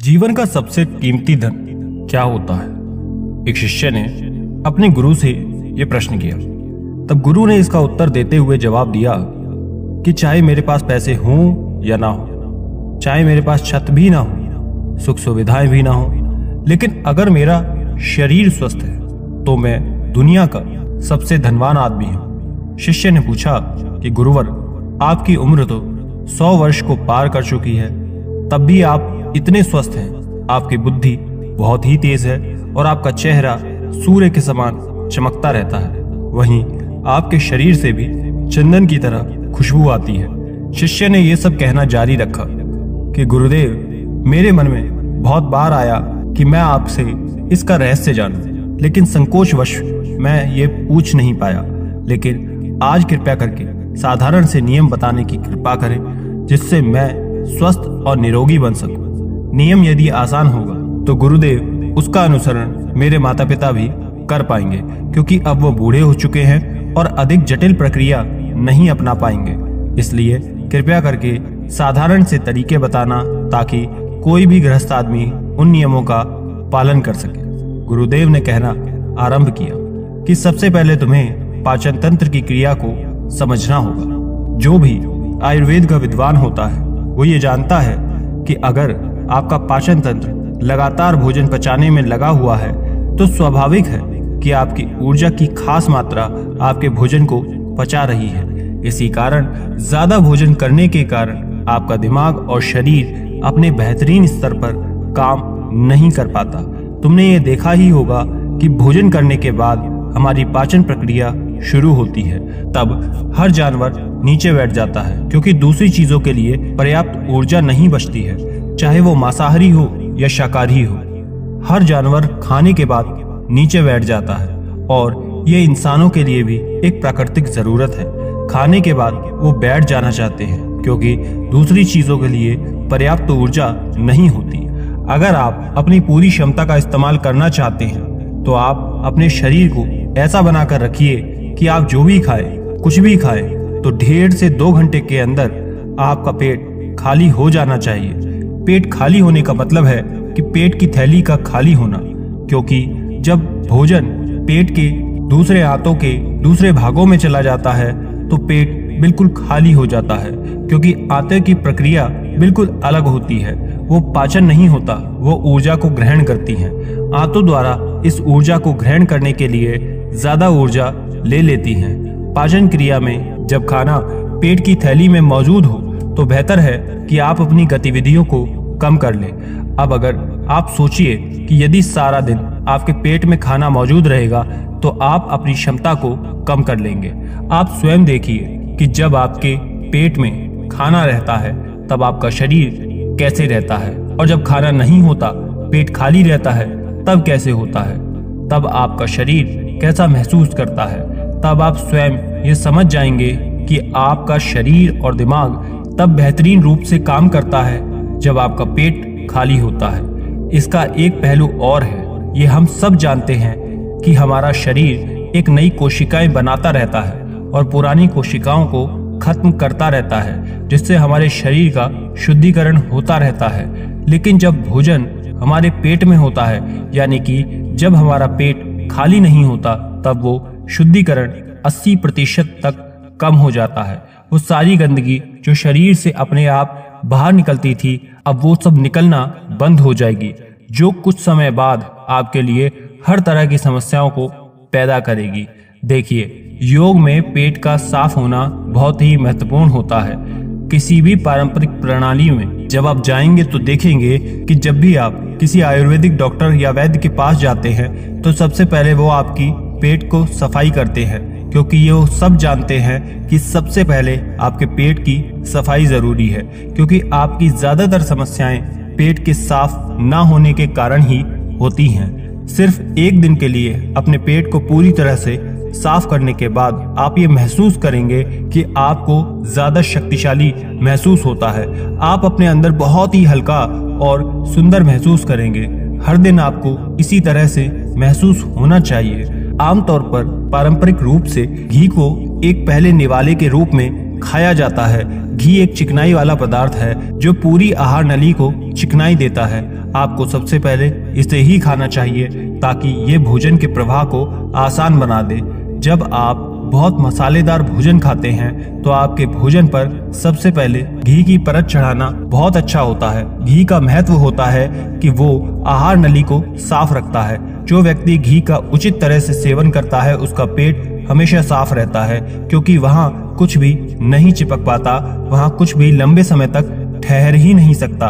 जीवन का सबसे कीमती धन क्या होता है? एक शिष्य ने अपने गुरु से यह प्रश्न किया। तब गुरु ने इसका उत्तर देते हुए जवाब दिया कि चाहे मेरे पास पैसे हों या ना हो, चाहे मेरे पास छत भी ना हो, सुख सुविधाएं भी ना हो, लेकिन अगर मेरा शरीर स्वस्थ है तो मैं दुनिया का सबसे धनवान आदमी हूं। शिष्य ने पूछा कि गुरुवर, आपकी उम्र तो 100 वर्ष को पार कर चुकी है, तब भी आप इतने स्वस्थ हैं। आपकी बुद्धि बहुत ही तेज है और आपका चेहरा सूर्य के समान चमकता रहता है। वहीं आपके शरीर से भी चंदन की तरह खुशबू आती है। शिष्य ने यह सब कहना जारी रखा कि गुरुदेव, मेरे मन में बहुत बार आया कि मैं आपसे इसका रहस्य जानूं, लेकिन संकोचवश मैं ये पूछ नहीं पाया। लेकिन आज कृपया करके साधारण से नियम बताने की कृपा करें, जिससे मैं स्वस्थ और निरोगी बन सकूं। नियम यदि आसान होगा तो गुरुदेव उसका अनुसरण मेरे माता पिता भी कर पाएंगे, क्योंकि अब वो बूढ़े हो चुके हैं और अधिक जटिल प्रक्रिया नहीं अपना पाएंगे। इसलिए कृपया करके साधारण से तरीके बताना, ताकि कोई भी गृहस्थ आदमी उन नियमों का पालन कर सके। गुरुदेव ने कहना आरंभ किया कि सबसे पहले तुम्हें पाचन तंत्र की क्रिया को समझना होगा। जो भी आयुर्वेद का विद्वान होता है वो ये जानता है कि अगर आपका पाचन तंत्र लगातार भोजन पचाने में लगा हुआ है तो स्वाभाविक है कि आपकी ऊर्जा की खास मात्रा आपके भोजन को पचा रही है। इसी कारण ज्यादा भोजन करने के कारण आपका दिमाग और शरीर अपने बेहतरीन स्तर पर काम नहीं कर पाता। तुमने ये देखा ही होगा कि भोजन करने के बाद हमारी पाचन प्रक्रिया शुरू होती है, तब हर जानवर नीचे बैठ जाता है, क्योंकि दूसरी चीजों के लिए पर्याप्त ऊर्जा नहीं बचती है, चाहे वो मांसाहारी हो या शाकाहारी हो। हर जानवर खाने के बाद नीचे बैठ जाता है, और ये इंसानों के लिए भी एक प्राकृतिक जरूरत है। खाने के बाद वो बैठ जाना चाहते हैं, क्योंकि दूसरी चीजों के लिए पर्याप्त ऊर्जा नहीं होती। अगर आप अपनी पूरी क्षमता का इस्तेमाल करना चाहते हैं तो आप अपने शरीर को ऐसा बनाकर रखिए कि आप जो भी खाएं, कुछ भी खाएं, तो 1.5 से 2 घंटे के अंदर आपका पेट खाली हो जाना चाहिए। पेट खाली होने का मतलब है कि पेट की थैली का खाली होना, क्योंकि जब भोजन पेट के दूसरे आंतों के दूसरे भागों में चला जाता है तो पेट बिल्कुल खाली हो जाता है, क्योंकि आंतों की प्रक्रिया बिल्कुल अलग होती है। वो पाचन नहीं होता, वो ऊर्जा को ग्रहण करती हैं। आंतों द्वारा इस ऊर्जा को ग्रहण करने के लिए ज्यादा ऊर्जा ले लेती हैं। पाचन क्रिया में जब खाना पेट की थैली में मौजूद हो तो बेहतर है कि आप अपनी गतिविधियों को कम कर लें। अब अगर आप सोचिए कि यदि सारा दिन आपके पेट में खाना मौजूद रहेगा तो आप अपनी क्षमता को कम कर लेंगे। आप स्वयं देखिए कि जब आपके पेट में खाना रहता है तब आपका शरीर कैसे रहता है, और जब खाना नहीं होता, पेट खाली रहता है, तब कैसे होता है, तब आपका शरीर कैसा महसूस करता है। तब आप स्वयं ये समझ जाएंगे कि आपका शरीर और दिमाग तब बेहतरीन रूप से काम करता है जब आपका पेट खाली होता है। इसका एक पहलू और है, ये हम सब जानते हैं कि हमारा शरीर एक नई कोशिकाएं बनाता रहता है और पुरानी कोशिकाओं को खत्म करता रहता है, जिससे हमारे शरीर का शुद्धिकरण होता रहता है। लेकिन जब भोजन हमारे पेट में होता है, यानी कि जब हमारा पेट खाली नहीं होता, तब वो शुद्धिकरण 80% तक कम हो जाता है। वो सारी गंदगी जो शरीर से अपने आप बाहर निकलती थी, अब वो सब निकलना बंद हो जाएगी, जो कुछ समय बाद आपके लिए हर तरह की समस्याओं को पैदा करेगी। देखिए, योग में पेट का साफ होना बहुत ही महत्वपूर्ण होता है। किसी भी पारंपरिक प्रणाली में जब आप जाएंगे तो देखेंगे कि जब भी आप किसी आयुर्वेदिक डॉक्टर या वैद्य के पास जाते हैं तो सबसे पहले वो आपकी पेट को सफाई करते हैं, क्योंकि ये वो सब जानते हैं कि सबसे पहले आपके पेट की सफाई जरूरी है, क्योंकि आपकी ज्यादातर समस्याएं पेट के साफ ना होने के कारण ही होती हैं। सिर्फ एक दिन के लिए अपने पेट को पूरी तरह से साफ करने के बाद आप ये महसूस करेंगे कि आपको ज्यादा शक्तिशाली महसूस होता है। आप अपने अंदर बहुत ही हल्का और सुंदर महसूस करेंगे। हर दिन आपको इसी तरह से महसूस होना चाहिए। आमतौर पर पारंपरिक रूप से घी को एक पहले निवाले के रूप में खाया जाता है। घी एक चिकनाई वाला पदार्थ है जो पूरी आहार नली को चिकनाई देता है। आपको सबसे पहले इसे ही खाना चाहिए ताकि ये भोजन के प्रवाह को आसान बना दे। जब आप बहुत मसालेदार भोजन खाते हैं तो आपके भोजन पर सबसे पहले घी की परत चढ़ाना बहुत अच्छा होता है। घी का महत्व होता है कि वो आहार नली को साफ रखता है। जो व्यक्ति घी का उचित तरह से सेवन करता है उसका पेट हमेशा साफ रहता है, क्योंकि वहाँ कुछ भी नहीं चिपक पाता, वहाँ कुछ भी लंबे समय तक ठहर ही नहीं सकता।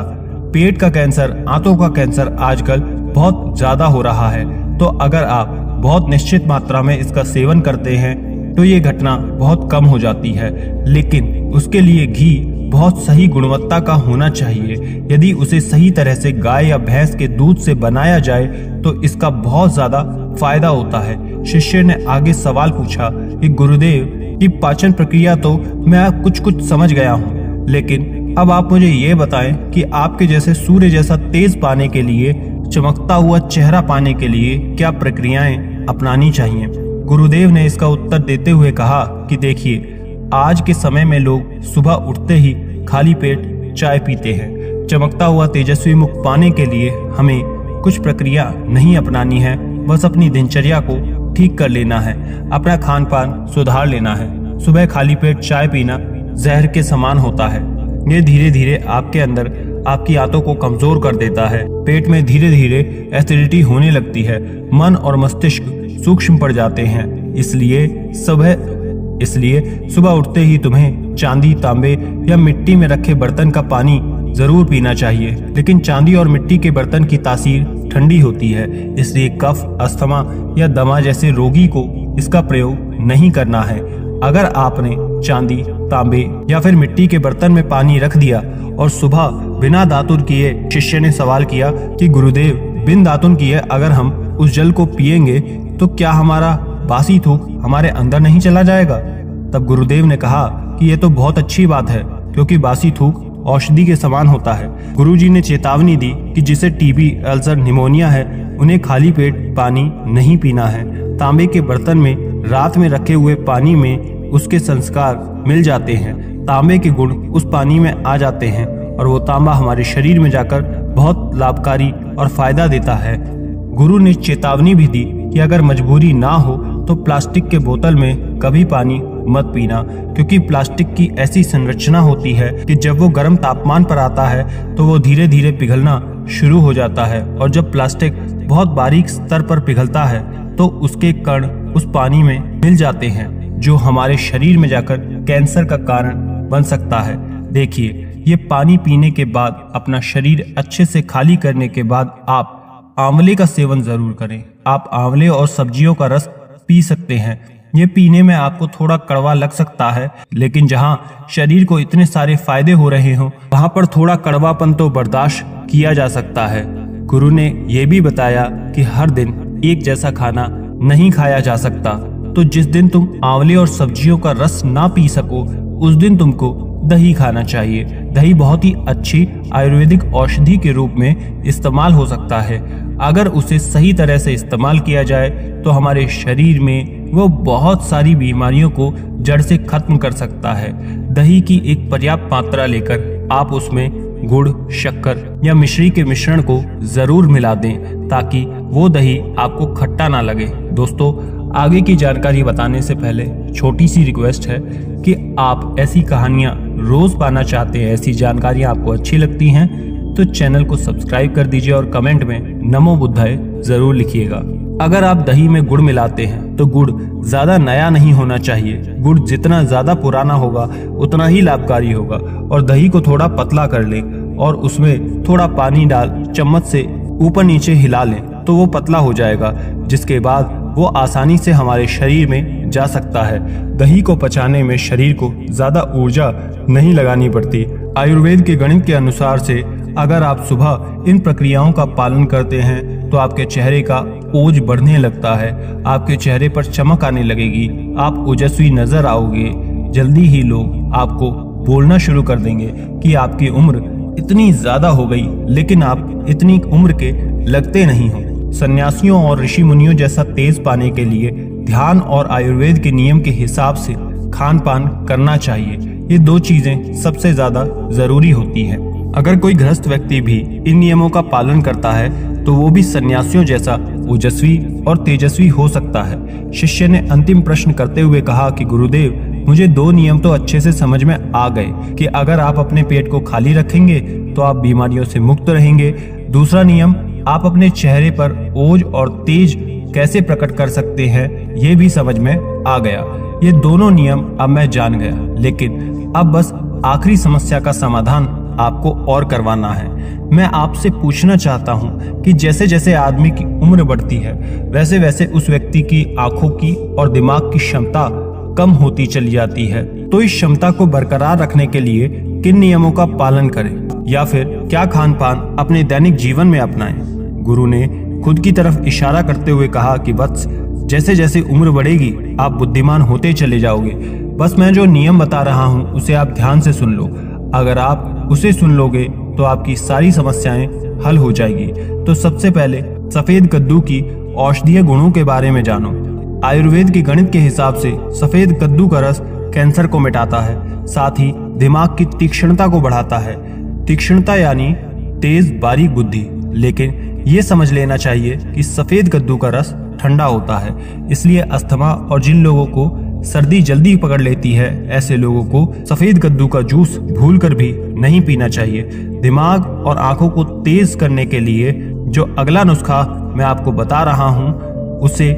पेट का कैंसर, आंतों का कैंसर आजकल बहुत ज्यादा हो रहा है, तो अगर आप बहुत निश्चित मात्रा में इसका सेवन करते हैं तो ये घटना बहुत कम हो जाती है। लेकिन उसके लिए घी बहुत सही गुणवत्ता का होना चाहिए। यदि उसे सही तरह से गाय या भैंस के दूध से बनाया जाए तो इसका बहुत ज्यादा फायदा होता है। शिष्य ने आगे सवाल पूछा कि गुरुदेव की पाचन प्रक्रिया तो मैं कुछ समझ गया हूँ, लेकिन अब आप मुझे ये बताएं कि आपके जैसे सूर्य जैसा तेज पाने के लिए, चमकता हुआ चेहरा पाने के लिए क्या प्रक्रियाएं अपनानी चाहिए। गुरुदेव ने इसका उत्तर देते हुए कहा कि देखिए, आज के समय में लोग सुबह उठते ही खाली पेट चाय पीते हैं। चमकता हुआ तेजस्वी मुख पाने के लिए हमें कुछ प्रक्रिया नहीं अपनानी है, बस अपनी दिनचर्या को ठीक कर लेना है, अपना खान पान सुधार लेना है। सुबह खाली पेट चाय पीना जहर के समान होता है। ये धीरे धीरे आपके अंदर आपकी आंतों को कमजोर कर देता है। पेट में धीरे धीरे एसिडिटी होने लगती है, मन और मस्तिष्क सूक्ष्म पड़ जाते हैं। इसलिए सुबह उठते ही तुम्हें चांदी, तांबे या मिट्टी में रखे बर्तन का पानी जरूर पीना चाहिए। लेकिन चांदी और मिट्टी के बर्तन की तासीर ठंडी होती है, इसलिए कफ, अस्थमा या दमा जैसे रोगी को इसका प्रयोग नहीं करना है। अगर आपने चांदी, तांबे या फिर मिट्टी के बर्तन में पानी रख दिया और सुबह बिना दातुन किए, शिष्य ने सवाल किया कि गुरुदेव, बिन दातुन किए अगर हम उस जल को पिएंगे तो क्या हमारा बासी थूक हमारे अंदर नहीं चला जाएगा? तब गुरुदेव ने कहा कि यह तो बहुत अच्छी बात है, क्योंकि बासी थूक औषधि के समान होता है। गुरुजी ने चेतावनी दी कि जिसे टीबी, अल्सर, निमोनिया है, उन्हें खाली पेट पानी नहीं पीना है। तांबे के बर्तन में रात में रखे हुए पानी में उसके संस्कार मिल जाते हैं। तांबे के गुण उस पानी में आ जाते हैं और वो तांबा हमारे शरीर में जाकर बहुत लाभकारी और फायदा देता है। गुरु ने चेतावनी भी दी कि अगर मजबूरी ना हो तो प्लास्टिक के बोतल में कभी पानी मत पीना, क्योंकि प्लास्टिक की ऐसी संरचना होती है कि जब वो गर्म तापमान पर आता है तो वो धीरे धीरे पिघलना शुरू हो जाता है, और जब प्लास्टिक बहुत बारीक स्तर पर पिघलता है तो उसके कण उस पानी में मिल जाते हैं, जो हमारे शरीर में जाकर कैंसर का कारण बन सकता है। देखिए, ये पानी पीने के बाद, अपना शरीर अच्छे से खाली करने के बाद आप आंवले का सेवन जरूर करें। आप आंवले और सब्जियों का रस पी सकते हैं। ये पीने में आपको थोड़ा कड़वा लग सकता है, लेकिन जहाँ शरीर को इतने सारे फायदे हो रहे हों वहाँ पर थोड़ा कड़वापन तो बर्दाश्त किया जा सकता है। गुरु ने यह भी बताया कि हर दिन एक जैसा खाना नहीं खाया जा सकता, तो जिस दिन तुम आंवले और सब्जियों का रस ना पी सको उस दिन तुमको दही खाना चाहिए। दही बहुत ही अच्छी आयुर्वेदिक औषधि के रूप में इस्तेमाल हो सकता है। अगर उसे सही तरह से इस्तेमाल किया जाए तो हमारे शरीर में वो बहुत सारी बीमारियों को जड़ से खत्म कर सकता है। दही की एक पर्याप्त मात्रा लेकर आप उसमें गुड़, शक्कर या मिश्री के मिश्रण को जरूर मिला दें, ताकि वो दही आपको खट्टा ना लगे। दोस्तों, आगे की जानकारी बताने से पहले छोटी सी रिक्वेस्ट है कि आप ऐसी कहानियां रोज पाना चाहते हैं, ऐसी जानकारियां आपको अच्छी लगती हैं तो चैनल को सब्सक्राइब कर दीजिए और कमेंट में नमो बुद्धाय जरूर लिखिएगा। अगर आप दही में गुड़ मिलाते हैं तो गुड़ ज्यादा नया नहीं होना चाहिए। गुड़ जितना ज्यादा पुराना होगा उतना ही लाभकारी होगा। और दही को थोड़ा पतला कर लें और उसमें थोड़ा पानी डाल चम्मच से ऊपर नीचे हिला लें तो वो पतला हो जाएगा, जिसके बाद वो आसानी से हमारे शरीर में जा सकता है। दही को पचाने में शरीर को ज्यादा ऊर्जा नहीं लगानी पड़ती। आयुर्वेद के गणित के अनुसार से अगर आप सुबह इन प्रक्रियाओं का पालन करते हैं तो आपके चेहरे का ओज बढ़ने लगता है, आपके चेहरे पर चमक आने लगेगी, आप ओजस्वी नजर आओगे। जल्दी ही लोग आपको बोलना शुरू कर देंगे कि आपकी उम्र इतनी ज्यादा हो गई, लेकिन आप इतनी उम्र के लगते नहीं हो। सन्यासियों और ऋषि मुनियों जैसा तेज पाने के लिए ध्यान और आयुर्वेद के नियम के हिसाब से खान पान करना चाहिए। ये दो चीजें सबसे ज्यादा जरूरी होती हैं। अगर कोई गृहस्थ व्यक्ति भी इन नियमों का पालन करता है तो वो भी सन्यासियों जैसा ओजस्वी और तेजस्वी हो सकता है। शिष्य ने अंतिम प्रश्न करते हुए कहा कि गुरुदेव, मुझे 2 नियम तो अच्छे से समझ में आ गए कि अगर आप अपने पेट को खाली रखेंगे तो आप बीमारियों से मुक्त रहेंगे। दूसरा नियम, आप अपने चेहरे पर ओज और तेज कैसे प्रकट कर सकते हैं, ये भी समझ में आ गया। ये दोनों नियम अब मैं जान गया, लेकिन अब बस आखिरी समस्या का समाधान आपको और करवाना है। मैं आपसे पूछना चाहता हूँ कि जैसे जैसे आदमी की उम्र बढ़ती है वैसे वैसे उस व्यक्ति की आंखों की और दिमाग की क्षमता कम होती चली जाती है, तो इस क्षमता को बरकरार रखने के लिए किन नियमों का पालन करें या फिर क्या खान पान अपने दैनिक जीवन में अपनाएं? गुरु ने खुद की तरफ इशारा करते हुए कहा कि वत्स, जैसे जैसे उम्र बढ़ेगी आप बुद्धिमान होते चले जाओगे। बस मैं जो नियम बता रहा हूँ उसे आप ध्यान से सुन लो। अगर आप उसे सुन लोगे तो आपकी सारी समस्याएं हल हो जाएगी। तो सबसे पहले सफेद कद्दू की औषधीय गुणों के बारे में जानो। आयुर्वेद के गणित के हिसाब से सफेद कद्दू का रस कैंसर को मिटाता है, साथ ही दिमाग की तीक्ष्णता को बढ़ाता है। तीक्ष्णता यानी तेज बारीक बुद्धि, लेकिन ये समझ लेना चाहिए कि सफेद कद्दू का रस ठंडा होता है, इसलिए अस्थमा और जिन लोगों को सर्दी जल्दी पकड़ लेती है ऐसे लोगों को सफेद कद्दू का जूस भूलकर भी नहीं पीना चाहिए। दिमाग और आंखों को तेज करने के लिए जो अगला नुस्खा मैं आपको बता रहा हूँ उसे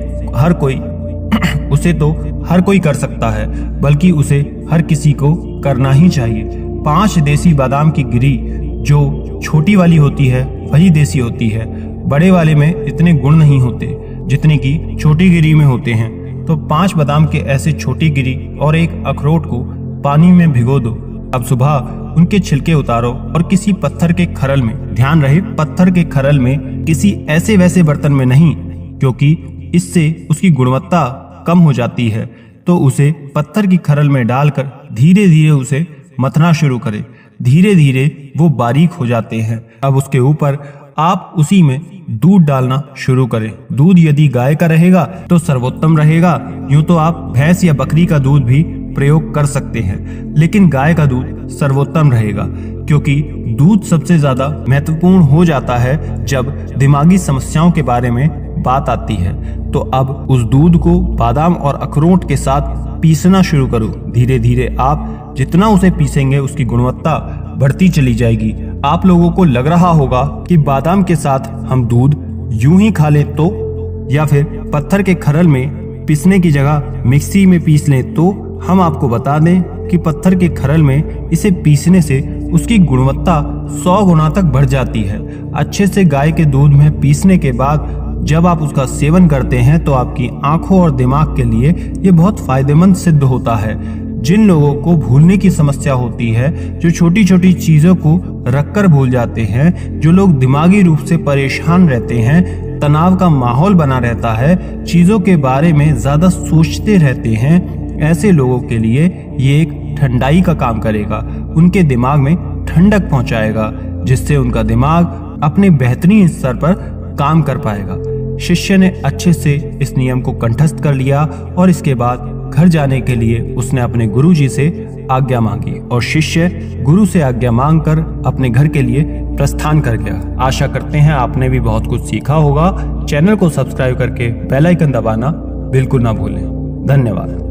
तो हर कोई कर सकता है, बल्कि उसे हर किसी को करना ही चाहिए। 5 देसी बादाम की गिरी जो छोटी वाली होती है वही देसी होती है। बड़े वाले में इतने गुण नहीं होते जितने की छोटी गिरी में होते हैं। तो 5 बादाम के ऐसे छोटी गिरी और 1 अखरोट को पानी में भिगो दो। अब सुबह उनके छिलके उतारो और किसी पत्थर के खरल में, ध्यान रहे पत्थर के खरल में, किसी ऐसे वैसे बर्तन में नहीं, क्योंकि इससे उसकी गुणवत्ता कम हो जाती है। तो उसे पत्थर की खरल में डालकर धीरे धीरे उसे मथना शुरू करें। धीरे धीरे वो बारीक हो जाते हैं। अब उसके ऊपर आप उसी में दूध डालना शुरू करें। दूध यदि गाय का रहेगा तो सर्वोत्तम रहेगा। यूं तो आप भैंस या बकरी का दूध भी प्रयोग कर सकते हैं, लेकिन गाय का दूध सर्वोत्तम रहेगा, क्योंकि दूध सबसे ज्यादा महत्वपूर्ण हो जाता है जब दिमागी समस्याओं के बारे में बात आती है। तो अब उस दूध को बादाम और अखरोट के साथ पीसना शुरू करो। धीरे धीरे आप जितना उसे पीसेंगे उसकी गुणवत्ता बढ़ती चली जाएगी। आप लोगों को लग रहा होगा कि बादाम के साथ हम दूध यूं ही खा लें तो, या फिर पत्थर के खरल में पीसने की जगह मिक्सी में पीस लें तो। हम आपको बता दें कि पत्थर के खरल में इसे पीसने से उसकी गुणवत्ता 100 गुना तक बढ़ जाती है। अच्छे से गाय के दूध में पीसने के बाद जब आप उसका सेवन करते हैं तो आपकी आंखों और दिमाग के लिए ये बहुत फायदेमंद सिद्ध होता है। जिन लोगों को भूलने की समस्या होती है, जो छोटी छोटी चीजों को रखकर भूल जाते हैं, जो लोग दिमागी रूप से परेशान रहते हैं, तनाव का माहौल बना रहता है, चीजों के बारे में ज्यादा सोचते रहते हैं, ऐसे लोगों के लिए ये एक ठंडाई का काम करेगा। उनके दिमाग में ठंडक पहुंचाएगा, जिससे उनका दिमाग अपने बेहतरीन स्तर पर काम कर पाएगा। शिष्य ने अच्छे से इस नियम को कंठस्थ कर लिया और इसके बाद घर जाने के लिए उसने अपने गुरुजी से आज्ञा मांगी और शिष्य गुरु से आज्ञा मांगकर अपने घर के लिए प्रस्थान कर गया। आशा करते हैं आपने भी बहुत कुछ सीखा होगा। चैनल को सब्सक्राइब करके बेल आइकन दबाना बिल्कुल ना भूलें। धन्यवाद।